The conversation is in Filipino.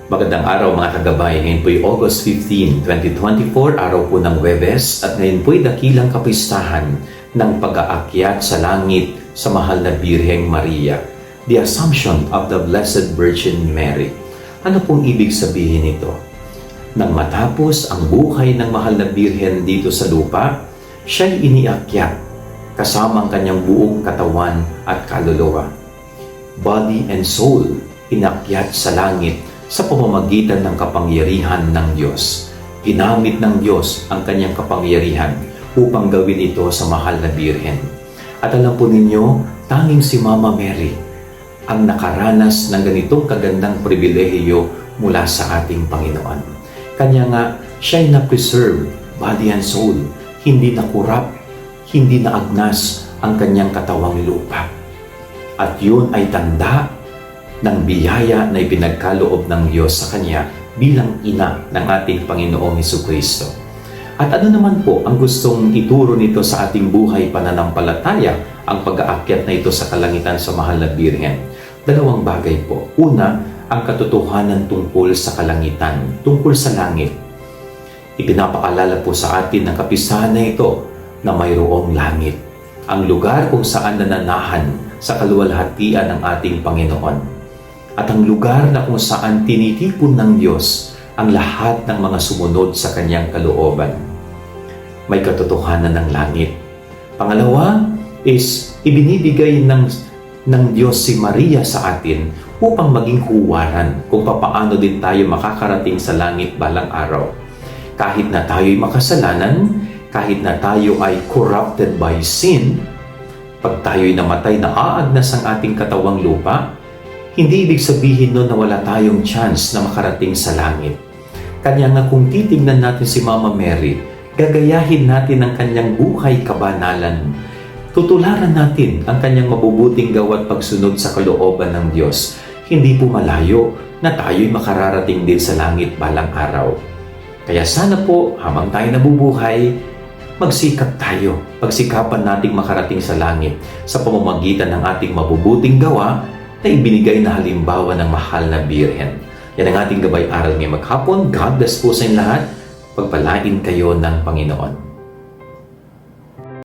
Magandang araw mga kagabay. Ngayon po'y August 15, 2024, araw po ng Huwebes at ngayon po'y dakilang kapistahan ng pag-aakyat sa langit sa mahal na Birheng Maria, the Assumption of the Blessed Virgin Mary. Ano pong ibig sabihin nito? Nang matapos ang buhay ng mahal na Birhen dito sa lupa, siya'y iniakyat kasama ang kanyang buong katawan at kaluluwa. Body and soul, inakyat sa langit sa pamamagitan ng kapangyarihan ng Diyos. Ginamit ng Diyos ang kanyang kapangyarihan upang gawin ito sa mahal na Birhen. At alam po ninyo, tanging si Mama Mary ang nakaranas ng ganitong kagandang pribilehiyo mula sa ating Panginoon. Kanya nga, siya'y na-preserve, body and soul, hindi nakurap, hindi naagnas ang kanyang katawang lupa. At yun ay tanda ng biyaya na ipinagkaloob ng Diyos sa Kanya bilang ina ng ating Panginoong Hesukristo. At ano naman po ang gustong ituro nito sa ating buhay pananampalataya, ang pag-aakyat na ito sa kalangitan sa mahal na Birhen? Dalawang bagay po. Una, ang katotohanan tungkol sa kalangitan, tungkol sa langit. Ipinapaalala po sa atin ng kapisahan na ito na mayroong langit, ang lugar kung saan nananahan sa kaluwalhatian ng ating Panginoon. At ang lugar na kung saan tinitipon ng Diyos ang lahat ng mga sumunod sa kanyang kalooban. May katotohanan ng langit. Pangalawa is ibinibigay ng Diyos si Maria sa atin upang maging huwaran kung papaano din tayo makakarating sa langit balang araw. Kahit na tayo'y makasalanan, kahit na tayo ay corrupted by sin, pag tayo'y namatay na aagnas ang ating katawang lupa, hindi ibig sabihin nun na wala tayong chance na makarating sa langit. Kanya nga kung titignan natin si Mama Mary, gagayahin natin ang kanyang buhay kabanalan. Tutularan natin ang kanyang mabubuting gawa at pagsunod sa kalooban ng Diyos. Hindi po malayo na tayo'y makararating din sa langit balang araw. Kaya sana po, habang tayo nabubuhay, magsikap tayo. Pagsikapan nating makarating sa langit sa pamamagitan ng ating mabubuting gawa na ibinigay na halimbawa ng mahal na Birhen. Yan ang ating gabay aral ngayong maghapon. God bless po sa inyo lahat. Pagpalain kayo ng Panginoon.